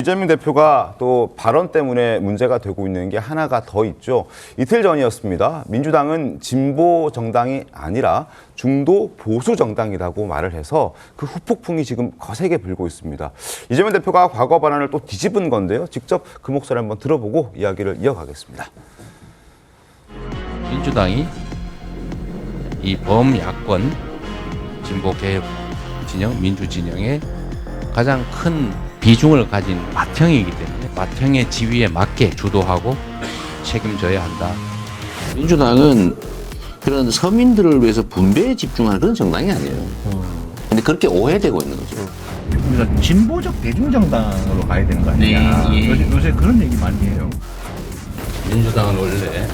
이재명 대표가 또 발언 때문에 문제가 되고 있는 게 하나가 더 있죠. 이틀 전이었습니다. 민주당은 진보 정당이 아니라 중도 보수 정당이라고 말을 해서 그 후폭풍이 지금 거세게 불고 있습니다. 이재명 대표가 과거 발언을 또 뒤집은 건데요. 직접 그 목소리를 한번 들어보고 이야기를 이어가겠습니다. 민주당이 이 범야권 진보개혁 진영, 민주진영의 가장 큰 비중을 가진 맏형이기 때문에 맏형의 지위에 맞게 주도하고 책임져야 한다. 민주당은 그런 서민들을 위해서 분배에 집중하는 그런 정당이 아니에요. 근데 그렇게 오해되고 있는 거죠. 우리가 진보적 대중정당으로 가야 되는 거 아니냐. 네, 예. 요새 그런 얘기 많이 해요. 민주당은 원래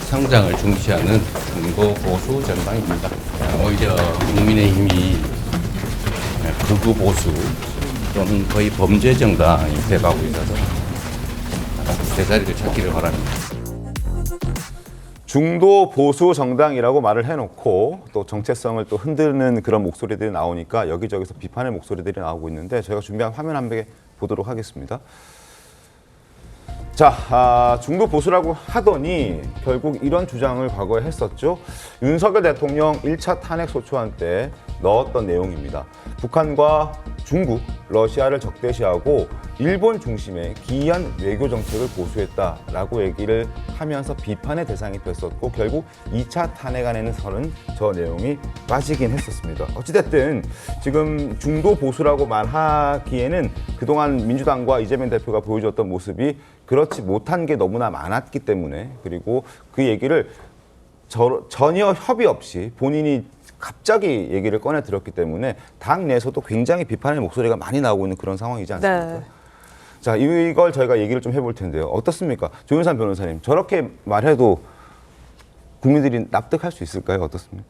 성장을 중시하는 중도 보수 정당입니다. 오히려 국민의힘이 극우 보수 또는 거의 범죄 정당이 돼가고 있어서 제자리를 찾기를 바랍니다. 중도 보수 정당이라고 말을 해놓고 또 정체성을 또 흔드는 그런 목소리들이 나오니까 여기저기서 비판의 목소리들이 나오고 있는데 저희가 준비한 화면 한 개 보도록 하겠습니다. 자, 중도 보수라고 하더니 결국 이런 주장을 과거에 했었죠. 윤석열 대통령 1차 탄핵 소추안 때 넣었던 내용입니다. 북한과 중국, 러시아를 적대시하고 일본 중심의 기이한 외교 정책을 고수했다라고 얘기를 하면서 비판의 대상이 됐었고 결국 2차 탄핵안에서는 저 내용이 빠지긴 했었습니다. 어찌됐든 지금 중도 보수라고 말하기에는 그동안 민주당과 이재명 대표가 보여줬던 모습이 그렇지 못한 게 너무나 많았기 때문에 그리고 그 얘기를 전혀 협의 없이 본인이 갑자기 얘기를 꺼내 들었기 때문에 당 내에서도 굉장히 비판의 목소리가 많이 나오고 있는 그런 상황이지 않습니까? 네. 자, 이걸 저희가 얘기를 좀 해볼 텐데요. 어떻습니까? 조윤선 변호사님, 저렇게 말해도 국민들이 납득할 수 있을까요? 어떻습니까?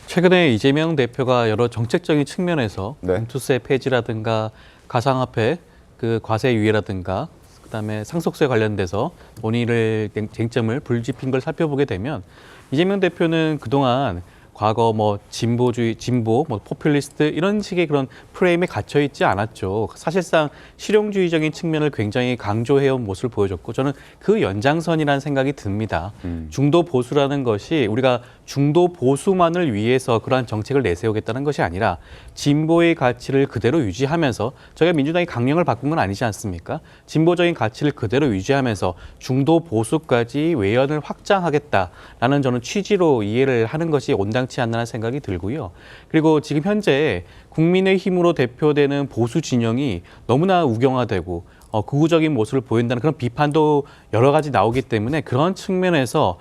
최근에 이재명 대표가 여러 정책적인 측면에서 네. 투세 폐지라든가 가상화폐 그 과세 유예라든가 그다음에 상속세 관련돼서 본인의 쟁점을 불짚힌 걸 살펴보게 되면 이재명 대표는 그동안 과거 진보, 포퓰리스트 이런 식의 그런 프레임에 갇혀 있지 않았죠. 사실상 실용주의적인 측면을 굉장히 강조해온 모습을 보여줬고 저는 그 연장선이라는 생각이 듭니다. 중도 보수라는 것이 우리가 중도 보수만을 위해서 그러한 정책을 내세우겠다는 것이 아니라 진보의 가치를 그대로 유지하면서 저희가 민주당이 강령을 바꾼 건 아니지 않습니까? 진보적인 가치를 그대로 유지하면서 중도 보수까지 외연을 확장하겠다라는 저는 취지로 이해를 하는 것이 온당치 않나라는 생각이 들고요. 그리고 지금 현재 국민의힘으로 대표되는 보수 진영이 너무나 우경화되고 극우적인 모습을 보인다는 그런 비판도 여러 가지 나오기 때문에 그런 측면에서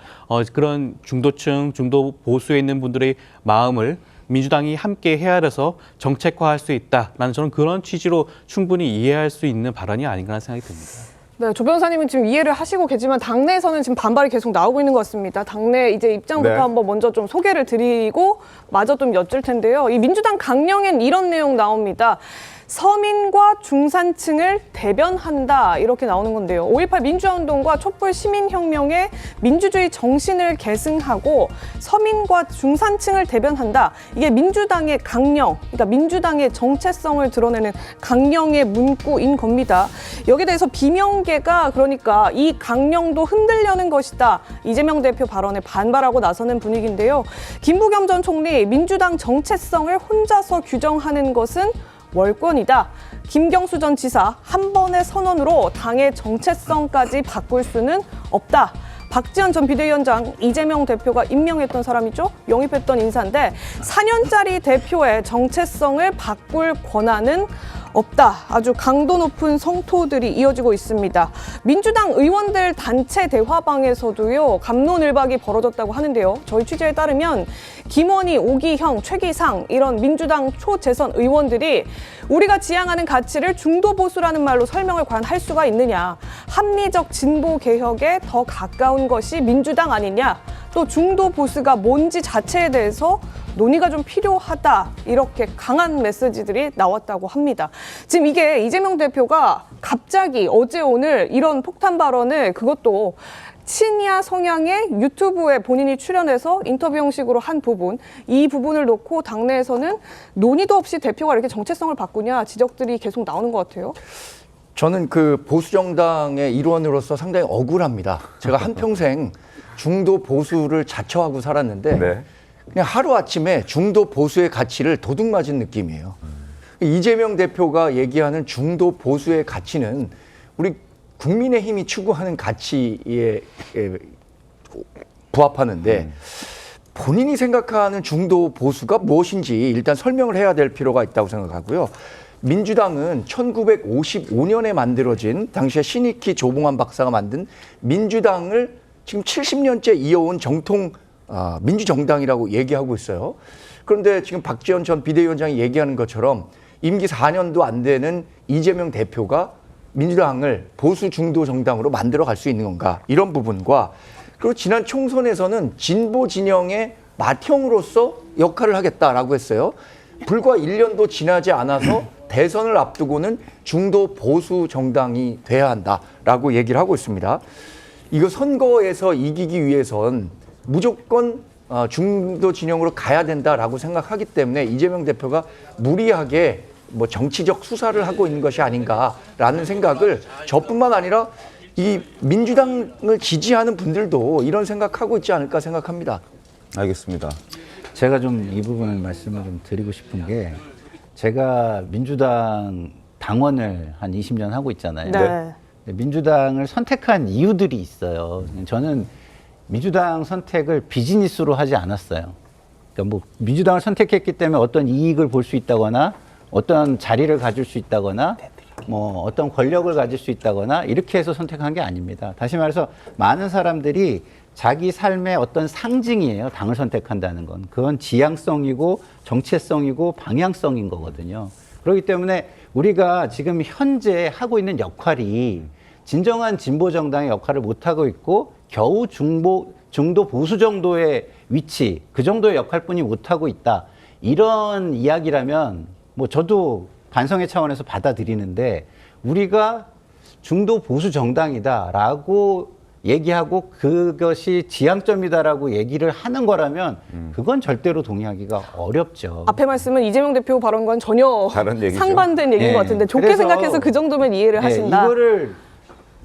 그런 중도층, 중도 보수에 있는 분들의 마음을 민주당이 함께 헤아려서 정책화할 수 있다라는 저는 그런 취지로 충분히 이해할 수 있는 발언이 아닌가 생각이 듭니다. 네, 조 변호사님은 지금 이해를 하시고 계지만 당내에서는 지금 반발이 계속 나오고 있는 것 같습니다. 당내 이제 입장부터 네. 한번 먼저 좀 소개를 드리고 마저 좀 여쭐 텐데요. 이 민주당 강령엔 이런 내용 나옵니다. 서민과 중산층을 대변한다 이렇게 나오는 건데요. 5.18 민주화운동과 촛불 시민혁명의 민주주의 정신을 계승하고 서민과 중산층을 대변한다. 이게 민주당의 강령, 그러니까 민주당의 정체성을 드러내는 강령의 문구인 겁니다. 여기에 대해서 비명계가 그러니까 이 강령도 흔들려는 것이다. 이재명 대표 발언에 반발하고 나서는 분위기인데요. 김부겸 전 총리 민주당 정체성을 혼자서 규정하는 것은 월권이다. 김경수 전 지사 한 번의 선언으로 당의 정체성까지 바꿀 수는 없다. 박지원 전 비대위원장 이재명 대표가 임명했던 사람이죠. 영입했던 인사인데 4년짜리 대표의 정체성을 바꿀 권한은 없다. 아주 강도 높은 성토들이 이어지고 있습니다. 민주당 의원들 단체 대화방에서도요. 갑론을박이 벌어졌다고 하는데요. 저희 취재에 따르면 김원희, 오기형, 최기상 이런 민주당 초재선 의원들이 우리가 지향하는 가치를 중도 보수라는 말로 설명을 과연 할 수가 있느냐. 합리적 진보 개혁에 더 가까운 것이 민주당 아니냐. 또 중도 보수가 뭔지 자체에 대해서 논의가 좀 필요하다. 이렇게 강한 메시지들이 나왔다고 합니다. 지금 이게 이재명 대표가 갑자기 어제 오늘 이런 폭탄 발언을 그것도 친이하 성향의 유튜브에 본인이 출연해서 인터뷰 형식으로 한 부분, 이 부분을 놓고 당내에서는 논의도 없이 대표가 이렇게 정체성을 바꾸냐 지적들이 계속 나오는 것 같아요. 저는 그 보수정당의 일원으로서 상당히 억울합니다. 제가 한평생 중도 보수를 자처하고 살았는데 네. 그냥 하루아침에 중도 보수의 가치를 도둑맞은 느낌이에요. 이재명 대표가 얘기하는 중도 보수의 가치는 우리 국민의힘이 추구하는 가치에 부합하는데 본인이 생각하는 중도 보수가 무엇인지 일단 설명을 해야 될 필요가 있다고 생각하고요. 민주당은 1955년에 만들어진 당시에 신익희 조봉환 박사가 만든 민주당을 지금 70년째 이어온 정통 민주정당이라고 얘기하고 있어요. 그런데 지금 박지원 전 비대위원장이 얘기하는 것처럼 임기 4년도 안 되는 이재명 대표가 민주당을 보수 중도 정당으로 만들어 갈 수 있는 건가, 이런 부분과 그리고 지난 총선에서는 진보 진영의 맏형으로서 역할을 하겠다라고 했어요. 불과 1년도 지나지 않아서 대선을 앞두고는 중도 보수 정당이 돼야 한다라고 얘기를 하고 있습니다. 이거 선거에서 이기기 위해선 무조건 중도 진영으로 가야 된다라고 생각하기 때문에 이재명 대표가 무리하게 뭐 정치적 수사를 하고 있는 것이 아닌가라는 생각을 저뿐만 아니라 이 민주당을 지지하는 분들도 이런 생각하고 있지 않을까 생각합니다. 알겠습니다. 제가 좀 이 부분을 말씀을 좀 드리고 싶은 게, 제가 민주당 당원을 한 20년 하고 있잖아요. 네. 민주당을 선택한 이유들이 있어요. 저는 민주당 선택을 비즈니스로 하지 않았어요. 그러니까 뭐 민주당을 선택했기 때문에 어떤 이익을 볼 수 있다거나 어떤 자리를 가질 수 있다거나 뭐 어떤 권력을 가질 수 있다거나 이렇게 해서 선택한 게 아닙니다. 다시 말해서 많은 사람들이 자기 삶의 어떤 상징이에요. 당을 선택한다는 건. 그건 지향성이고 정체성이고 방향성인 거거든요. 그렇기 때문에 우리가 지금 현재 하고 있는 역할이 진정한 진보 정당의 역할을 못하고 있고 겨우 중도 보수 정도의 위치, 그 정도의 역할뿐이 못하고 있다. 이런 이야기라면 뭐 저도 반성의 차원에서 받아들이는데, 우리가 중도 보수 정당이다라고 얘기하고 그것이 지향점이다라고 얘기를 하는 거라면 그건 절대로 동의하기가 어렵죠. 앞에 말씀은 이재명 대표 발언과는 전혀 다른 얘기죠. 상반된 얘기인 네. 것 같은데, 좋게 그래서, 생각해서 그 정도면 이해를 하신다. 이거를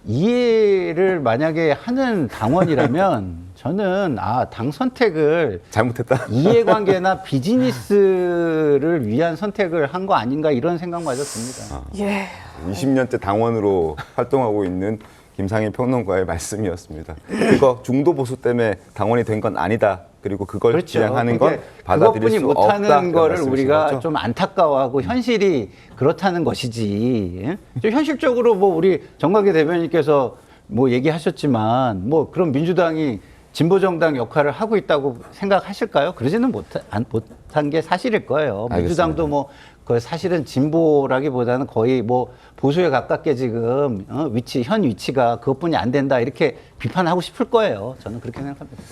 이해를 만약에 하는 당원이라면 저는 당 선택을 잘못했다. 이해관계나 비즈니스를 위한 선택을 한 거 아닌가, 이런 생각마저 듭니다. 예. 20년째 당원으로 활동하고 있는 김상일 평론가의 말씀이었습니다. 그거 중도 보수 때문에 당원이 된 건 아니다. 그리고 그걸 그렇죠. 진행하는 건 그게 받아들일 그것뿐이 수 없다. 못하는 거를 말씀이신 우리가 거죠? 좀 안타까워하고 현실이 그렇다는 것이지. 예? 좀 현실적으로 뭐 우리 정광계 대변인께서 뭐 얘기하셨지만 뭐 그럼 민주당이 진보정당 역할을 하고 있다고 생각하실까요? 그러지는 못한 게 사실일 거예요. 알겠습니다. 민주당도 뭐 그 사실은 진보라기보다는 거의 뭐 보수에 가깝게 지금 현 위치가 그것뿐이 안 된다, 이렇게 비판하고 싶을 거예요. 저는 그렇게 생각합니다.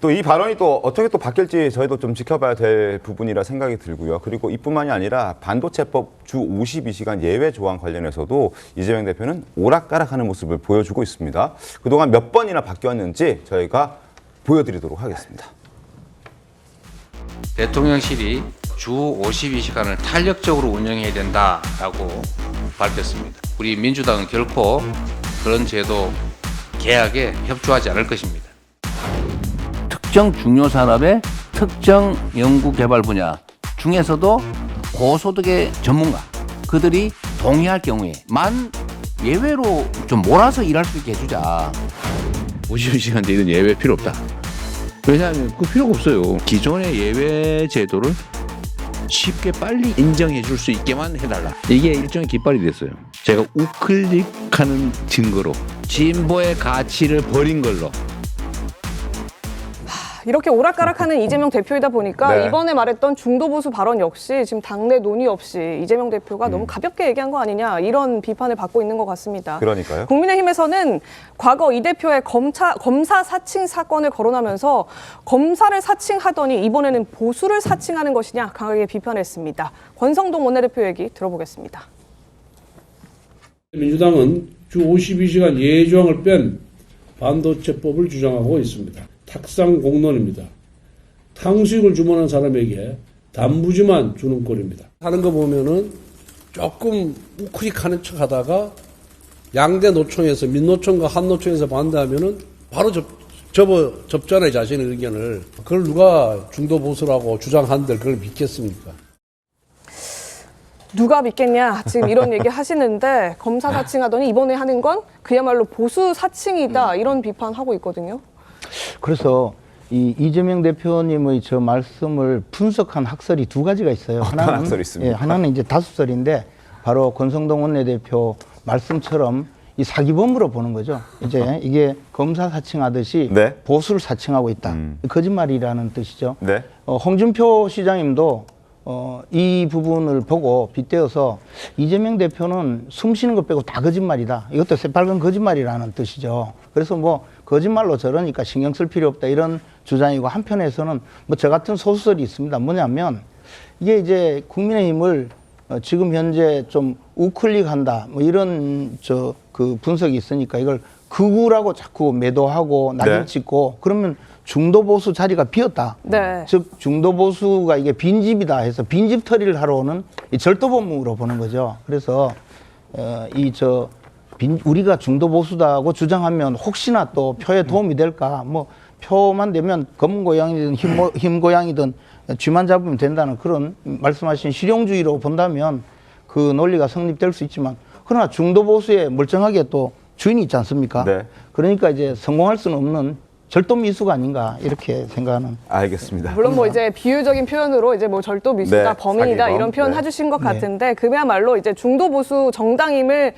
또 이 발언이 또 어떻게 또 바뀔지 저희도 좀 지켜봐야 될 부분이라 생각이 들고요. 그리고 이뿐만이 아니라 반도체법 주 52시간 예외 조항 관련해서도 이재명 대표는 오락가락하는 모습을 보여주고 있습니다. 그동안 몇 번이나 바뀌었는지 저희가 보여드리도록 하겠습니다. 대통령실이 주 52시간을 탄력적으로 운영해야 된다라고 밝혔습니다. 우리 민주당은 결코 그런 제도 개혁에 협조하지 않을 것입니다. 특정 중요 산업의 특정 연구 개발 분야 중에서도 고소득의 전문가, 그들이 동의할 경우에만 예외로 좀 몰아서 일할 수 있게 해주자. 52시간 되는 예외 필요 없다. 왜냐하면 그 필요가 없어요. 기존의 예외 제도를 쉽게 빨리 인정해 줄 수 있게만 해달라. 이게 일종의 깃발이 됐어요. 제가 우클릭하는 증거로 진보의 가치를 버린 걸로. 이렇게 오락가락하는 이재명 대표이다 보니까 네. 이번에 말했던 중도 보수 발언 역시 지금 당내 논의 없이 이재명 대표가 너무 가볍게 얘기한 거 아니냐, 이런 비판을 받고 있는 것 같습니다. 그러니까요. 국민의힘에서는 과거 이 대표의 검사 사칭 사건을 거론하면서 검사를 사칭하더니 이번에는 보수를 사칭하는 것이냐 강하게 비판했습니다. 권성동 원내대표 얘기 들어보겠습니다. 민주당은 주 52시간 예외 조항을 뺀 반도체법을 주장하고 있습니다. 탁상 공론입니다. 탕수육을 주문한 사람에게 단무지만 주는 꼴입니다. 하는 거 보면은 조금 우클릭하는 척 하다가 양대 노총에서 민노총과 한노총에서 반대하면은 바로 접잖아요, 자신의 의견을. 그걸 누가 중도 보수라고 주장한들 그걸 믿겠습니까? 누가 믿겠냐 지금 이런 얘기 하시는데 검사 사칭하더니 이번에 하는 건 그야말로 보수 사칭이다 이런 비판하고 있거든요. 그래서 이재명 대표님의 저 말씀을 분석한 학설이 두 가지가 있어요. 하나는 학설이 있습니까? 예, 하나는 이제 다수설인데 바로 권성동 원내대표 말씀처럼 이 사기범으로 보는 거죠. 이제 이게 검사 사칭하듯이 네. 보수를 사칭하고 있다. 거짓말이라는 뜻이죠. 네. 홍준표 시장님도 이 부분을 보고 빗대어서 이재명 대표는 숨 쉬는 것 빼고 다 거짓말이다. 이것도 새빨간 거짓말이라는 뜻이죠. 그래서 뭐 거짓말로 저러니까 신경 쓸 필요 없다 이런 주장이고 한편에서는 뭐 저 같은 소설이 있습니다. 뭐냐면 이게 이제 국민의힘을 지금 현재 좀 우클릭한다 뭐 이런 그 분석이 있으니까 이걸 극우라고 자꾸 매도하고 낙인 네. 찍고 그러면 중도 보수 자리가 비었다. 네. 즉 중도 보수가 이게 빈집이다 해서 빈집 처리를 하러 오는 이 절도범으로 보는 거죠. 그래서 우리가 중도 보수다고 주장하면 혹시나 또 표에 도움이 될까? 뭐 표만 되면 검은 고양이든 흰 고양이든 쥐만 잡으면 된다는 그런 말씀하신 실용주의로 본다면 그 논리가 성립될 수 있지만 그러나 중도 보수에 멀쩡하게 또 주인이 있지 않습니까? 네. 그러니까 이제 성공할 수는 없는 절도 미수가 아닌가 이렇게 생각하는. 알겠습니다. 물론 뭐 이제 비유적인 표현으로 이제 뭐 절도 미수다, 네, 범인이다 사기범. 이런 표현 네. 해주신 것 같은데 그야말로 이제 중도 보수 정당임을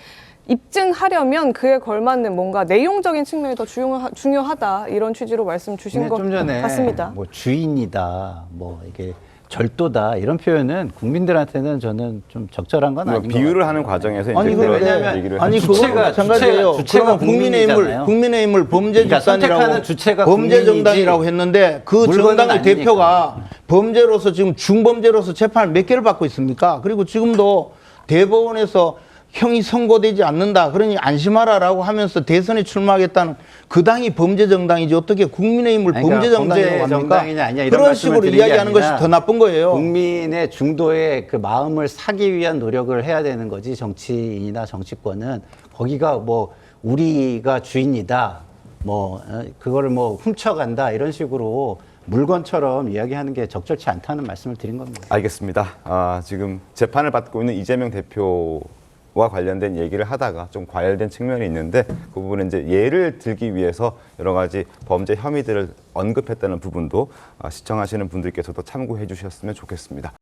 입증하려면 그에 걸맞는 뭔가 내용적인 측면이 더 중요하다 이런 취지로 말씀 주신 것 좀 전에 같습니다. 뭐 주인이다, 뭐 이게 절도다 이런 표현은 국민들한테는 저는 좀 적절한 건 아닌 것 같아요. 비유를 하는 과정에서 아니 이제 그럼 그런 얘기를 아니 하죠. 그거 마찬가지예요. 주체가 그러면 국민이잖아요. 국민의힘을 범죄 그러니까 집단이라고 선택하는 주체가 범죄 국민이지 정당이라고 했는데 그 물건은 정당의 아니니까. 대표가 범죄로서 지금 중범죄로서 재판을 몇 개를 받고 있습니까? 그리고 지금도 대법원에서 형이 선고되지 않는다. 그러니 안심하라라고 하면서 대선에 출마하겠다는 그 당이 범죄 정당이지 어떻게 국민의힘을 그러니까 범죄 정당이라고 범죄 합니까? 정당이냐 아니냐 이런 그런 말씀을 식으로 드린 게 이야기하는 것이 아니라 더 나쁜 거예요. 국민의 중도의 그 마음을 사기 위한 노력을 해야 되는 거지 정치인이나 정치권은 거기가 뭐 우리가 주인이다 뭐 그거를 뭐 훔쳐간다 이런 식으로 물건처럼 이야기하는 게 적절치 않다는 말씀을 드린 겁니다. 알겠습니다. 지금 재판을 받고 있는 이재명 대표와 관련된 얘기를 하다가 좀 과열된 측면이 있는데 그 부분은 이제 예를 들기 위해서 여러 가지 범죄 혐의들을 언급했다는 부분도 시청하시는 분들께서도 참고해 주셨으면 좋겠습니다.